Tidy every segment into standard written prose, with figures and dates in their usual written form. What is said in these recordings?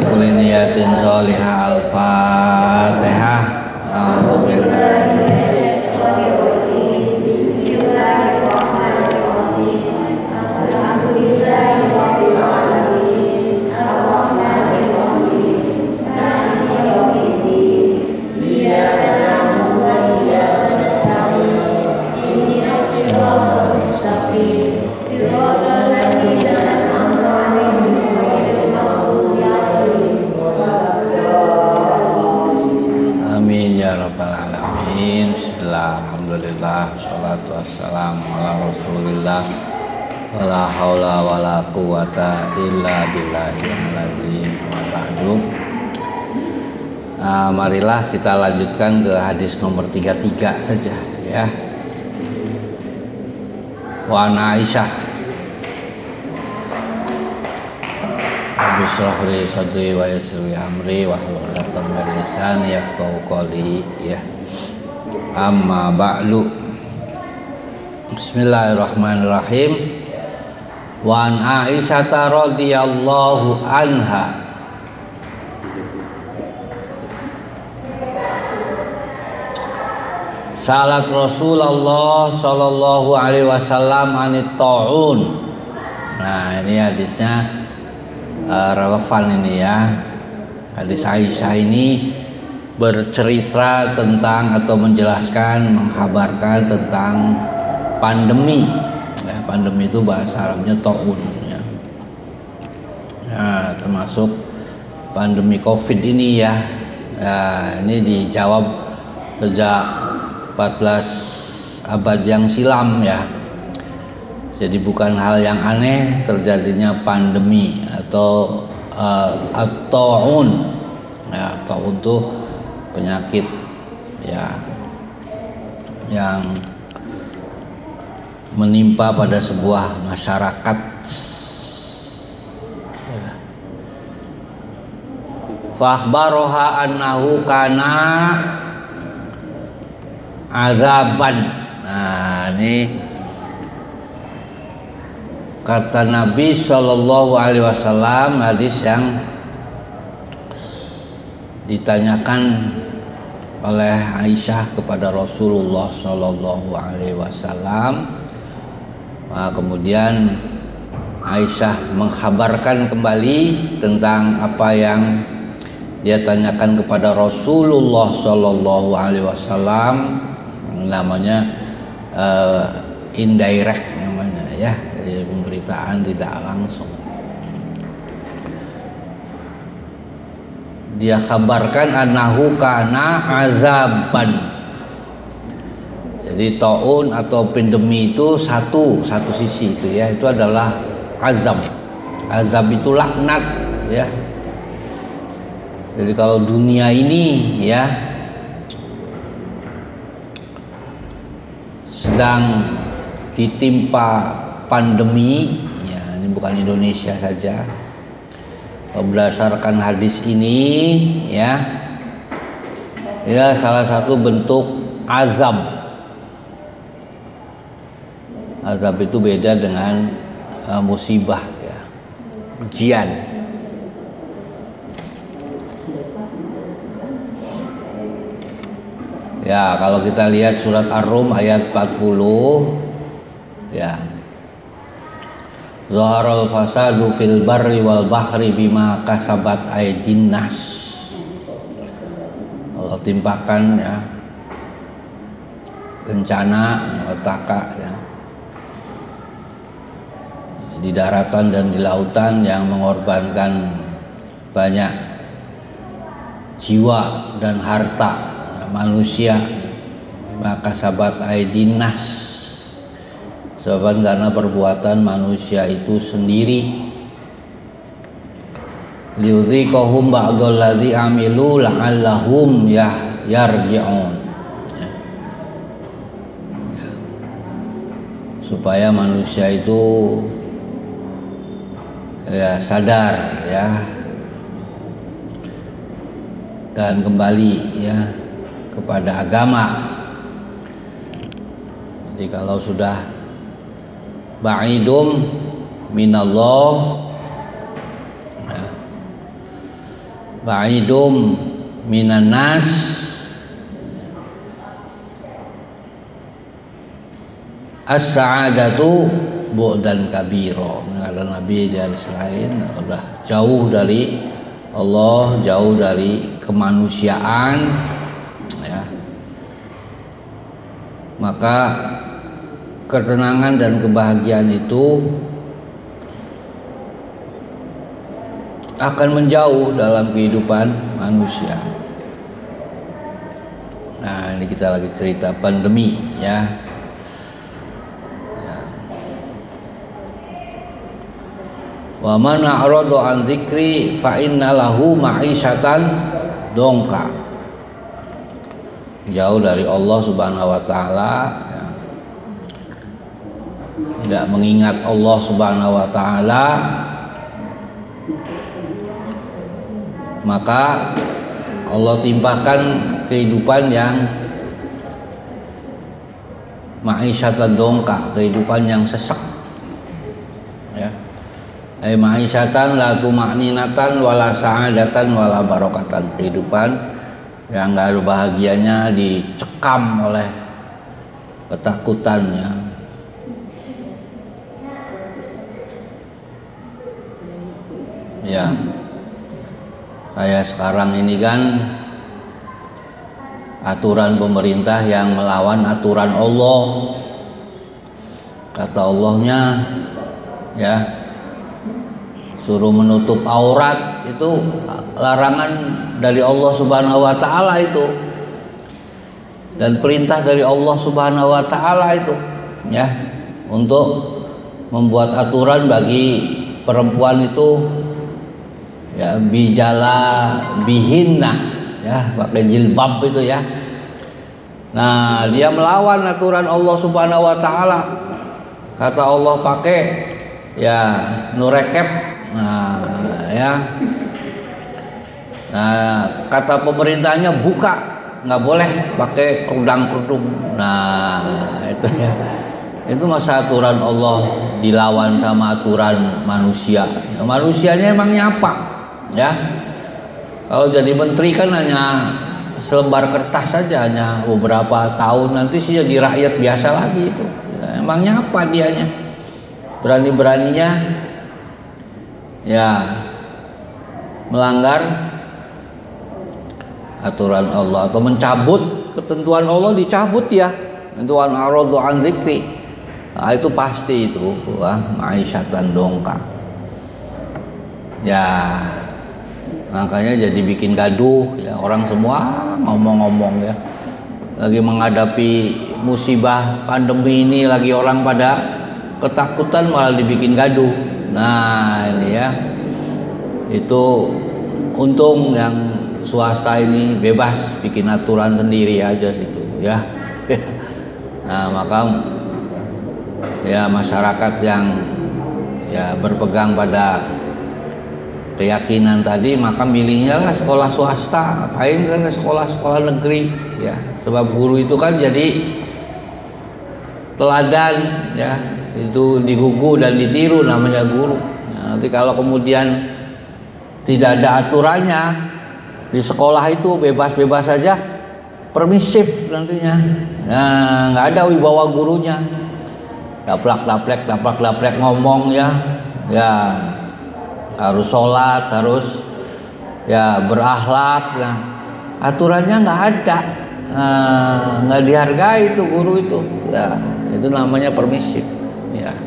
kulli niyatin sholihah. Al-Fatihah. Alhamdulillah, sholatu wassalamu ala rasulillah, wala haula wala quwata illa billahil azim. Marilah kita lanjutkan ke hadis nomor 33 saja ya. Wa an Aisyah Bishrah li sadri wa yassir li amri wa hlul 'uqdatam min lisani yafqahu qawli ya. Amma ba'du. Bismillahirrahmanirrahim. Wa an Aisyah radhiyallahu anha salat Rasulullah sallallahu alaihi wasallam anit ta'un. Nah, ini hadisnya relevan ini ya. Hadis Aisyah ini bercerita tentang atau menjelaskan, menghabarkan tentang pandemi. Ya, pandemi itu bahasa Arabnya ta'un ya. Nah, termasuk pandemi Covid ini ya. Ini dijawab sejak 14 abad yang silam ya. Jadi bukan hal yang aneh terjadinya pandemi atau at-ta'un. Ya, ta'un itu penyakit ya yang menimpa pada sebuah masyarakat. Fa akhbaroha annahu kana azaban. Nah, ini kata Nabi Shallallahu Alaihi Wasallam, hadis yang ditanyakan oleh Aisyah kepada Rasulullah Shallallahu Alaihi Wasallam. Kemudian Aisyah mengkhabarkan kembali tentang apa yang dia tanyakan kepada Rasulullah Shallallahu Alaihi Wasallam, namanya indirect namanya ya, jadi pemberitaan tidak langsung. Dia kabarkan annahu kana azaban. Jadi taun atau pandemi itu satu sisi itu ya, itu adalah azab. Azab itu laknat ya. Jadi kalau dunia ini ya sedang ditimpa pandemi ya, ini bukan Indonesia saja. Berdasarkan hadis ini ya salah satu bentuk azab. Azab itu beda dengan musibah ya, ujian. Ya, kalau kita lihat surat Ar-Rum ayat 40 ya. Zaharal fasadu fil barri wal bahri bima kasabat aydin nas. Allah timpakan ya bencana petaka ya di daratan dan di lautan yang mengorbankan banyak jiwa dan harta manusia. Maka sahabat aydin nas, sebab karena perbuatan manusia itu sendiri. Liudhiqahum ba'dal ladzi amilu la'allahum yarji'un. Supaya manusia itu ya sadar ya dan kembali ya kepada agama. Jadi kalau sudah ba'idum minallah ya, ba'idum minan nas as-sa'adatu bu'dan kabiro. Kata Nabi di hadis lain, udah jauh dari Allah, jauh dari kemanusiaan, ya. Maka ketenangan dan kebahagiaan itu akan menjauh dalam kehidupan manusia. Nah, ini kita lagi cerita pandemi, ya. Wa man a'rada an dzikri fa inna lahu ma'isyatan dongka. Jauh dari Allah Subhanahu wa taala, ya. Tidak mengingat Allah Subhanahu wa taala, maka Allah timpakan kehidupan yang ma'isyatan dongka, kehidupan yang sesak, ya. Ma'isyatan la tuma'ninatan wala sa'adatan wala barokatan, kehidupan yang enggak ada bahagianya, dicekam oleh ketakutannya. Ya, kayak sekarang ini kan aturan pemerintah yang melawan aturan Allah. Kata Allahnya, ya, suruh menutup aurat, itu larangan dari Allah Subhanahu wa taala itu, dan perintah dari Allah Subhanahu wa taala itu, ya, untuk membuat aturan bagi perempuan itu, ya, bijala bihinna, ya, pakai jilbab itu, ya. Nah, dia melawan aturan Allah Subhanahu wa taala. Kata Allah pakai, ya, nurekep. Nah, ya. Nah, kata pemerintahnya buka, nggak boleh pakai kerudung. Nah, itu, ya. Itu masa aturan Allah dilawan sama aturan manusia. Ya, manusianya emang nyapa, ya. Kalau jadi menteri kan hanya selembar kertas saja, hanya beberapa tahun, nanti sih jadi rakyat biasa lagi itu. Ya, emangnya apa dianya? Berani-beraninya, ya, melanggar aturan Allah atau mencabut ketentuan Allah, dicabut, ya. Itu an-aradu an dzikri. Nah, itu pasti itu, ma'isyatan dongka. Ya, makanya jadi bikin gaduh, ya, orang semua ngomong-ngomong, ya. Lagi menghadapi musibah pandemi ini, lagi orang pada ketakutan, malah dibikin gaduh. Nah, ini, ya, itu untung yang swasta ini bebas bikin aturan sendiri aja situ, ya. Nah, maka, ya, masyarakat yang, ya, berpegang pada keyakinan tadi, maka milihnya lah sekolah swasta. Ngapain kan ke sekolah-sekolah negeri, ya, sebab guru itu kan jadi teladan, ya, itu digugu dan ditiru namanya guru. Nah, nanti kalau kemudian tidak ada aturannya di sekolah itu, bebas-bebas saja, permisif nantinya. Nah, nggak ada wibawa gurunya, daplak-daplek ngomong, ya, ya, harus sholat, harus, ya, berakhlak. Nah, aturannya nggak ada, nggak dihargai itu guru itu, ya, itu namanya permisif, ya.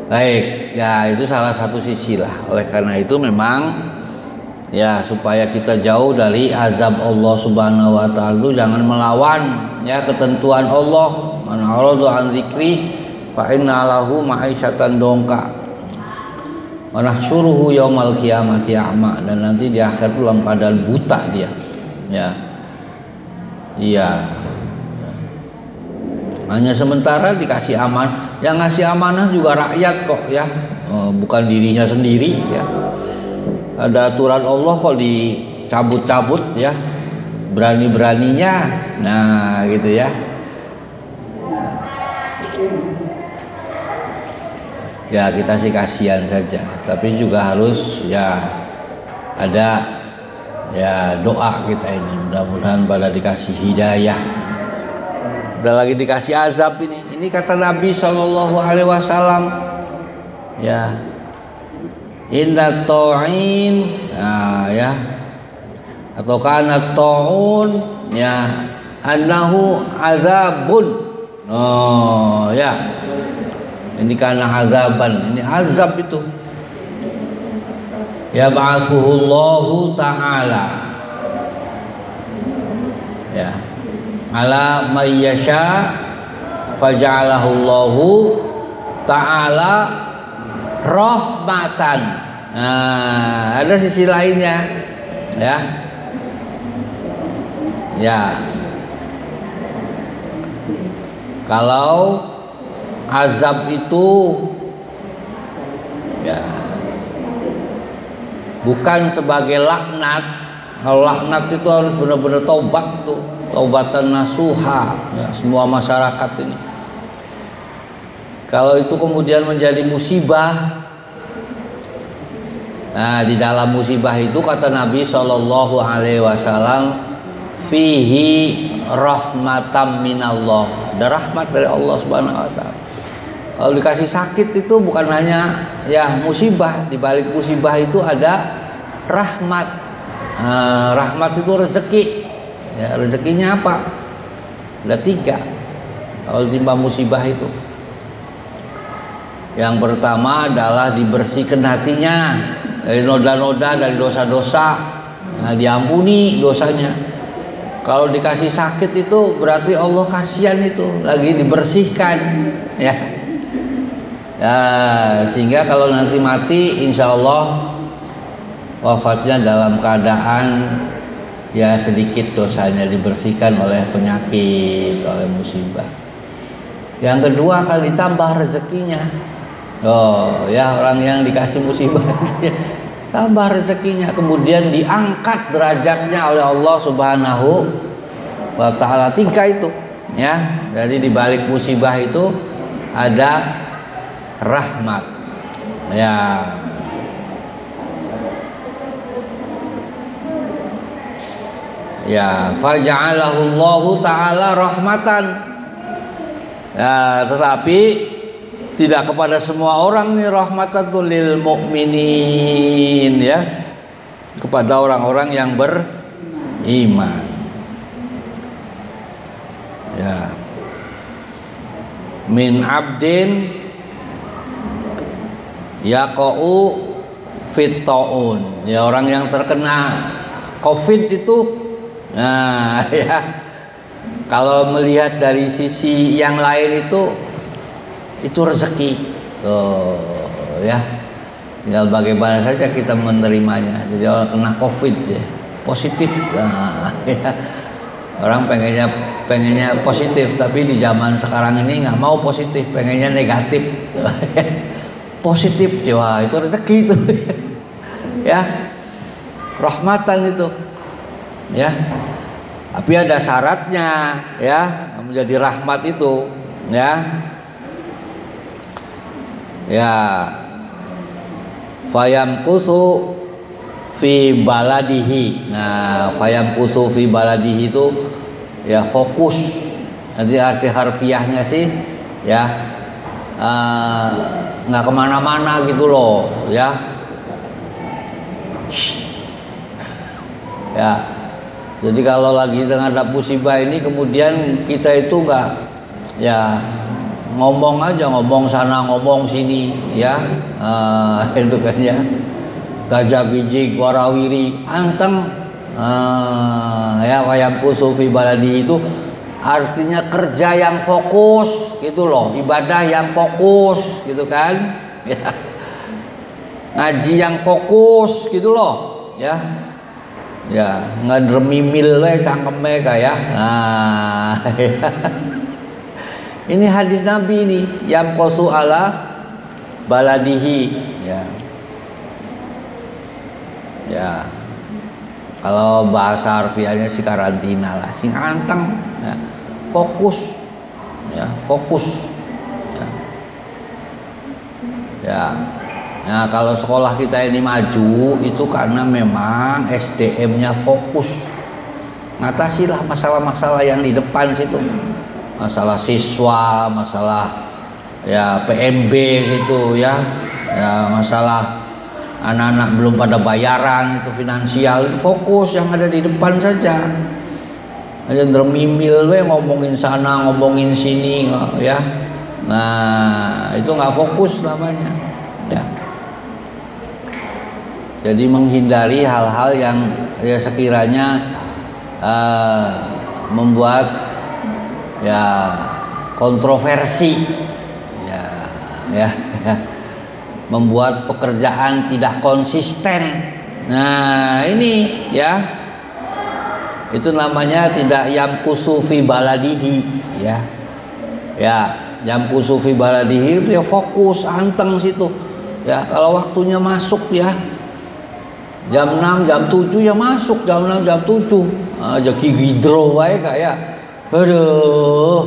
Baik, ya, itu salah satu sisi lah. Oleh karena itu memang, ya, supaya kita jauh dari azab Allah Subhanahu wa taala itu jangan melawan, ya, ketentuan Allah. Man arada an dzikri fa inna lahu ma'isyatan dongka wa nahsyuruhu yaumal qiyamati a'ma, dan nanti di akhir dalam keadaan buta dia, ya. Iya. Hanya sementara dikasih aman, yang ngasih amanah juga rakyat kok, ya, bukan dirinya sendiri, ya. Ada aturan Allah kok dicabut-cabut, ya, berani-beraninya. Nah, gitu, ya. Ya, kita sih kasihan saja, tapi juga harus, ya, ada Ya, doa kita ini mudah-mudahan pada dikasih hidayah. Udah lagi dikasih azab ini. Ini kata Nabi Shallallahu Alaihi Wasallam. Ya, inna ta'in, ya, atau kana ta'un, ya, annahu azabun. Oh, ya. Ini karena azaban, ini azab itu. Ya ba'athuhullahu ta'ala, ya, ala may yasha faja'alahullahu ta'ala rahmatan. Nah, ada sisi lainnya, ya. Ya. Kalau azab itu, ya, bukan sebagai laknat. Kalau laknat itu harus benar-benar taubat tuh, taubatan nasuha, ya, semua masyarakat ini. Kalau itu kemudian menjadi musibah, nah di dalam musibah itu kata Nabi Shallallahu Alaihi Wasallam, fihi rahmatam minallah, ada rahmat dari Allah Subhanahu Wa Taala. Kalau dikasih sakit itu bukan hanya ya musibah, di balik musibah itu ada rahmat. Rahmat itu rezeki. Ya, rezekinya apa? Ada 3. Kalau timba musibah itu, yang pertama adalah dibersihkan hatinya dari noda-noda, dari dosa-dosa. Nah, diampuni dosanya. Kalau dikasih sakit itu berarti Allah kasihan, itu lagi dibersihkan, ya. Ya, sehingga kalau nanti mati insya Allah wafatnya dalam keadaan ya sedikit dosanya dibersihkan oleh penyakit, oleh musibah. Yang kedua akan ditambah rezekinya. Oh ya, orang yang dikasih musibah tambah rezekinya, kemudian diangkat derajatnya oleh Allah Subhanahu wa Ta'ala. 3 itu, ya. Jadi di balik musibah itu ada rahmat, ya. Ya, faja'alahu Allahu ta'ala rahmatan. Ya, tetapi tidak kepada semua orang nih rahmatan tuh, lil mukminin, ya, kepada orang-orang yang beriman. Ya. Min abdin yaqa'u fit ta'un, ya, orang yang terkena Covid itu, nah, ya, kalau melihat dari sisi yang lain itu rezeki, ya, tinggal bagaimana saja kita menerimanya. Jadi orang kena Covid ya positif, nah, ya, orang pengennya positif, tapi di zaman sekarang ini nggak mau positif, pengennya negatif. Positif, wah itu rezeki itu, ya, rahmatan itu, ya. Tapi ada syaratnya, ya, menjadi rahmat itu, ya, ya. Fayamkusu fi baladihi. Nah, fayamkusu fi baladihi itu ya fokus. Nanti arti harfiahnya sih, ya, nggak kemana-mana gitu loh, ya. Ya, jadi kalau lagi terhadap musibah ini kemudian kita itu nggak, ya, ngomong aja, ngomong sana ngomong sini, ya, itu kan, ya, gajah bijik warawiri anteng, ya, wayamkusu fi baladi itu artinya kerja yang fokus gitu loh, ibadah yang fokus gitu kan, ya, ngaji yang fokus gitu loh, ya, ya, ngedremimil cangkeme kayak, nah, ya. Ini hadis Nabi ini, yamkosu ala baladihi, ya, ya. Kalau bahasa harfiahnya sih karantina lah, sing anteng, ya. Fokus, ya, fokus, ya, ya. Nah, kalau sekolah kita ini maju itu karena memang SDM-nya fokus. Ngatasilah masalah-masalah yang di depan situ. Masalah siswa, masalah ya PMB situ ya. Ya, masalah anak-anak belum pada bayaran itu finansial, itu fokus yang ada di depan saja. Aja dermimil we ngomongin sana, ngomongin sini ya. Nah, itu nggak fokus namanya. Ya. Jadi menghindari hal-hal yang ya sekiranya membuat ya kontroversi, ya, membuat pekerjaan tidak konsisten. Nah ini ya, itu namanya tidak yamkusu fi baladihi, ya, yamkusu fi baladihi itu ya fokus anteng situ. Ya kalau waktunya masuk ya. Jam 6, jam 7 ya masuk, jam 6, jam 7 aja gigidro wae kayak aduh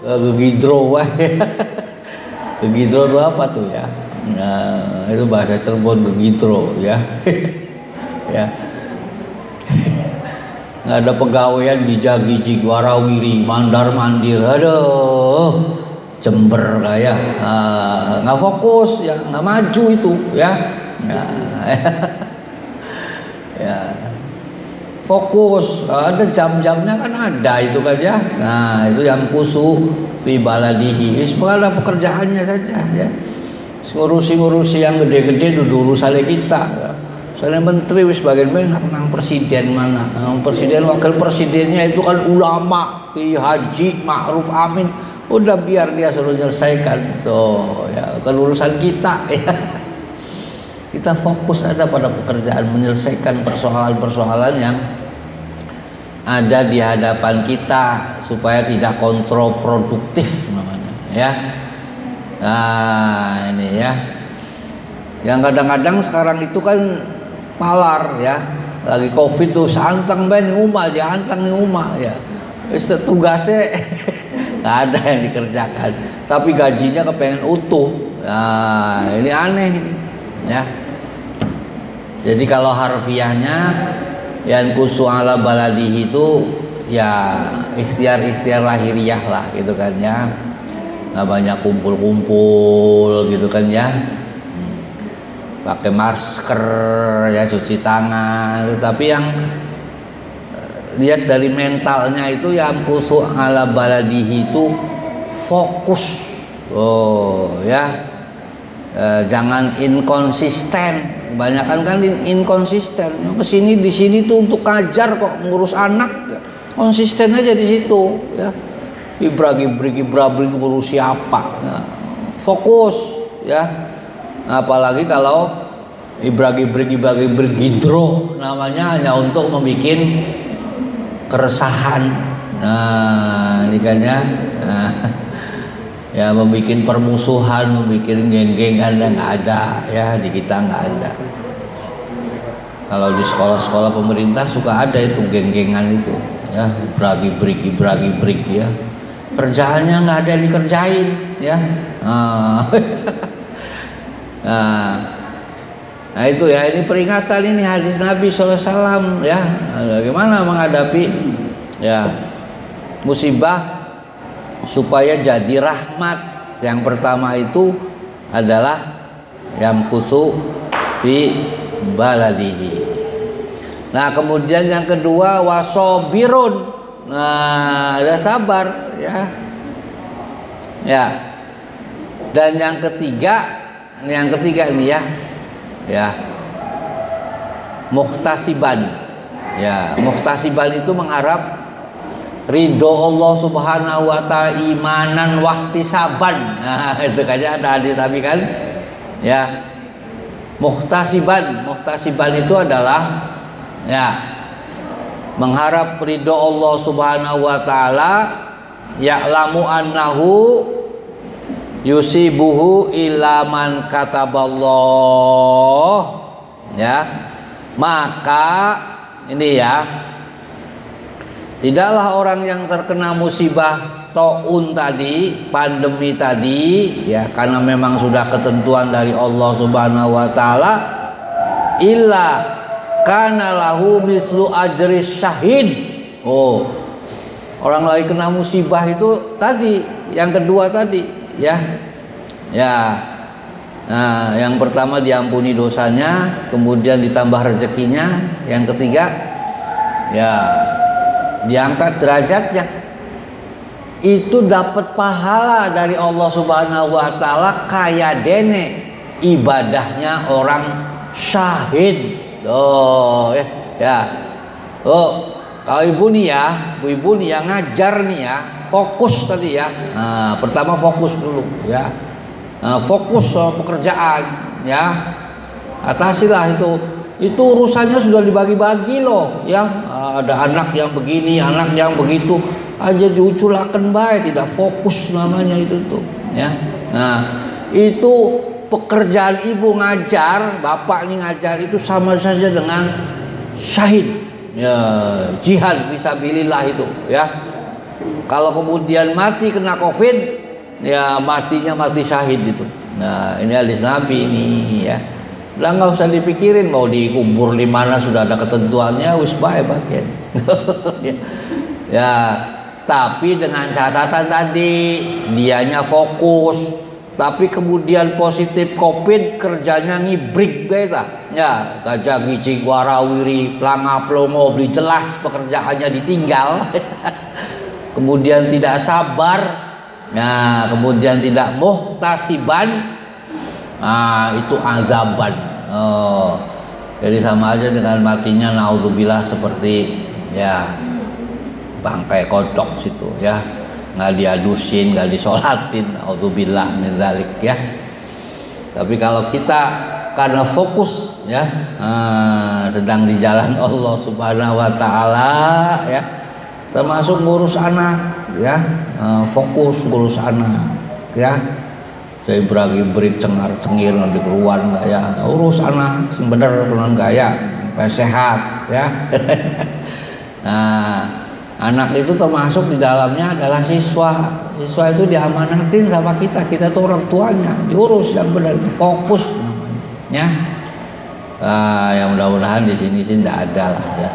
gigidro wae. Gigidro itu apa tuh ya? Nah, itu bahasa Cirebon gigidro ya. Ya. Nggak ada pegawaian gijag-gijig warawiri mandar mandir, aduh Jember kayak nggak fokus ya, nggak maju itu ya. Ya, fokus, ada jam-jamnya kan ada itu kan ya. Nah itu yang kusu fi baladihi, ada pekerjaannya saja ya. Ngurusi yang gede-gede duduk urusan kita ya. Soalnya menteri wis bagian mana, nang presiden mana, presiden wakil presidennya itu kan ulama, Ki Haji Ma'ruf Amin, udah biar dia suruh menyelesaikan tuh ya, kan urusan kita ya. Kita fokus ada pada pekerjaan, menyelesaikan persoalan-persoalan yang ada di hadapan kita supaya tidak kontraproduktif namanya ya. Nah ini ya, yang kadang-kadang sekarang itu kan malar ya, lagi covid tuh santeng ben ning omah aja, anteng ning omah ya, wis tugasnya nggak ada yang dikerjakan, tapi gajinya kepengen utuh. Nah ini aneh ini ya. Jadi kalau harfiahnya yang kusu ala baladihi itu ya ikhtiar lahiriah lah gitu kan ya, nggak banyak kumpul-kumpul gitu kan ya, pakai masker ya, cuci tangan. Tapi yang lihat dari mentalnya itu yang kusu ala baladihi itu fokus, ya, jangan inkonsisten. Kebanyakan kan inkonsisten. Yang kesini di sini tuh untuk ngajar kok, ngurus anak, konsisten aja di situ ya. Ibra-gibri ngurus siapa? Nah, fokus ya. Apalagi kalau ibra-gibri gidro namanya hanya untuk membuat keresahan. Nah, ini kan ya. Nah, ya membuat permusuhan, membuat geng-gengan yang nggak ada ya, di kita nggak ada. Kalau di sekolah-sekolah pemerintah suka ada itu geng-gengan itu ya, bragi-brik ya, kerjaannya nggak ada yang dikerjain ya. Nah itu ya, ini peringatan, ini hadis Nabi SAW ya, bagaimana menghadapi ya musibah supaya jadi rahmat. Yang pertama itu adalah yamkusu fi baladihi. Nah kemudian yang kedua wasobirun. Nah ada sabar ya. Ya. Dan yang ketiga nih ya muhtasiban. Ya, muhtasiban itu mengharap ridho Allah Subhanahu wa ta'ala imanan wahtisaban. Nah itu kan ada hadis Nabi kan ya. Muhtasiban itu adalah ya mengharap ridho Allah Subhanahu wa ta'ala, ya'lamu annahu yusibuhu ila man kataballah ya. Maka ini ya, tidaklah orang yang terkena musibah taun tadi, pandemi tadi, ya karena memang sudah ketentuan dari Allah Subhanahu wa taala, illa kana lahu mislu ajri syahid. Oh, orang lagi kena musibah itu tadi, yang kedua tadi, ya. Ya. Nah, yang pertama diampuni dosanya, kemudian ditambah rezekinya, yang ketiga ya diangkat derajatnya. Itu dapat pahala dari Allah Subhanahu wa taala kayak dene ibadahnya orang syahid. Oh ya. Oh, kalau ibu nih ya, ibu nih ya ngajar nih ya, fokus tadi ya. Nah, pertama fokus dulu ya. Fokus soal pekerjaan ya. Atasilah itu. Itu urusannya sudah dibagi-bagi loh ya. Ada anak yang begini, anak yang begitu, aja diuculakan baik, tidak fokus namanya itu tuh ya. Nah, itu pekerjaan ibu ngajar, bapak nih ngajar itu sama saja dengan syahid ya, jihad fisabilillah itu ya. Kalau kemudian mati kena Covid ya matinya mati syahid itu. Nah, ini hadis Nabi ini ya. Lah nggak usah dipikirin mau dikubur di mana, sudah ada ketentuannya, wis bae bagian. Ya, tapi dengan catatan tadi dianya fokus, tapi kemudian positif Covid, kerjanya ngibrik beta. Ya, gajah gicik warawiri, pelanga plongo, beli jelas pekerjaannya ditinggal. Kemudian tidak sabar. Nah, kemudian tidak muhtasiban. Nah, itu azaban. Oh, jadi sama aja dengan matinya naudzubillah seperti ya bangkai kodok situ ya, nggak diadusin, nggak disolatin, naudzubillah min dzalik ya. Tapi kalau kita karena fokus ya, sedang di jalan Allah Subhanahu wa taala ya, termasuk ngurus anak ya, fokus ngurus anak ya. Saya beragi-berik cengar-cengir ngambil keruan enggak ya, urus anak sing bener kunaon gaya supaya sehat ya. Nah, anak itu termasuk di dalamnya adalah siswa. Siswa itu diamanatin sama kita tuh orang tuanya, diurus yang benar, fokus namanya ya. Ya mudah-mudahan di sini sih tidak ada lah ya.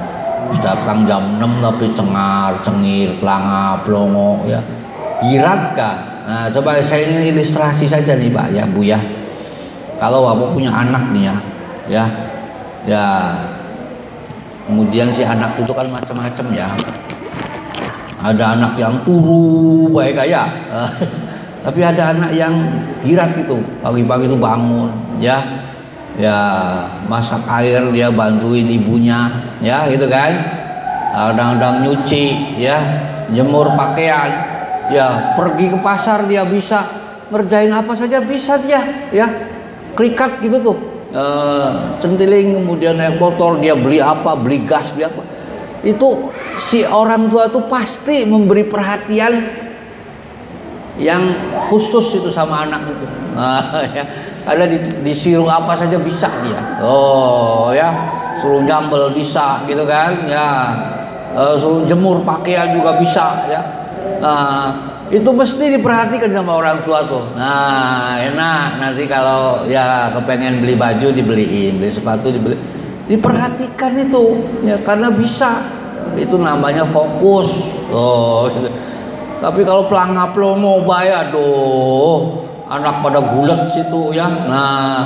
Terus datang jam 6 tapi cengar-cengir, pelanga plongo ya. Girat kah? Nah, coba saya ingin ilustrasi saja nih Pak ya Bu ya. Kalau Bapak punya anak nih ya, kemudian si anak itu kan macam-macam ya. Ada anak yang turu baik kayak, tapi ada anak yang girat itu, pagi-pagi itu bangun ya, masak air dia bantuin ibunya ya gitu kan. Kadang-kadang nyuci ya, jemur pakaian. Ya, pergi ke pasar dia bisa ngerjain apa saja bisa dia ya, krikat gitu tuh, centiling, kemudian naik motor dia beli apa, beli gas, beli apa, itu si orang tua tuh pasti memberi perhatian yang khusus itu sama anak itu. Nah, ya, karena disuruh apa saja bisa dia. Oh ya, suruh nyambel bisa gitu kan ya, suruh jemur pakaian juga bisa ya. Nah, itu mesti diperhatikan sama orang tua tuh. Nah, enak nanti kalau ya kepengen beli baju dibeliin, beli sepatu dibeli, diperhatikan itu ya karena bisa. Itu namanya fokus. Oh, gitu. Tapi kalau pelanga plongo bayar, aduh, anak pada gulat situ ya. Nah,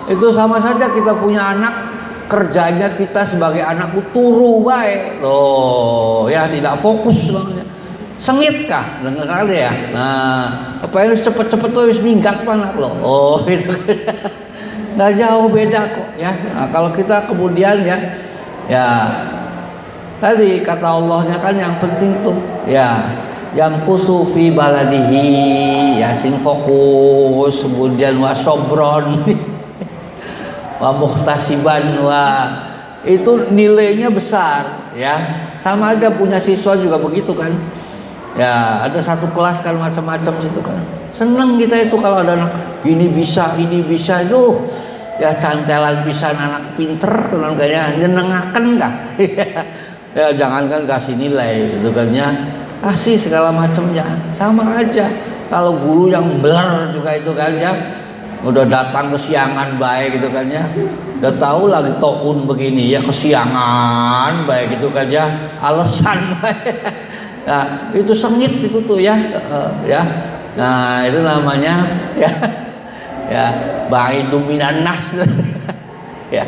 itu sama saja kita punya anak, kerjanya kita sebagai anak turu baik. Oh, ya tidak fokus namanya. Sengit kah? Dengar kali ya. Nah, apa yang cepet-cepet tuh wis minggat anak lo. Oh, itu nggak jauh beda kok ya. Nah, kalau kita kemudian ya tadi kata Allahnya kan yang penting tuh ya yang kusufi baladihi ya, sing fokus, kemudian wasobron wa muhtasiban itu nilainya besar ya. Sama aja punya siswa juga begitu kan. Ya, ada satu kelas kan macam-macam situ kan. Seneng kita itu kalau ada anak ini bisa, aduh. Ya cantelan pisan anak pinter kan kayaknya nyenengaken kah? Ya jangankan kasih nilai itu kan ya. kasih segala macamnya, sama aja. Kalau guru yang beler juga itu kan ya, udah datang kesiangan baik gitu kan ya, udah tahu lagi toun begini ya kesiangan baik gitu kan ya, alasan baik. Nah itu sengit itu tuh ya, ya. Nah itu namanya ya, ya baik dominan nas. Ya,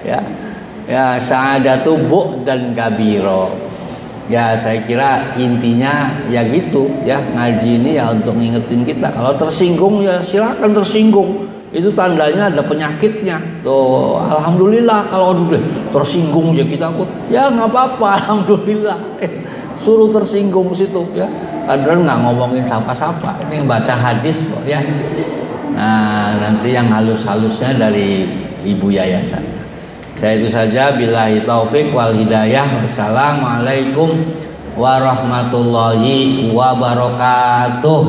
ya, ya sa'adatu bu' dan kabiro. Ya saya kira intinya ya gitu ya, ngaji ini ya untuk ngingetin kita. Kalau tersinggung ya silakan tersinggung, itu tandanya ada penyakitnya tuh. Alhamdulillah kalau udah tersinggung ya kita pun ya nggak apa-apa, alhamdulillah. Suruh tersinggung situ ya, padahal nggak ngomongin sapa-sapa, ini baca hadis kok ya. Nah nanti yang halus-halusnya dari ibu yayasan. Saya itu saja, billahi taufik wal hidayah. Wassalamualaikum warahmatullahi wabarakatuh.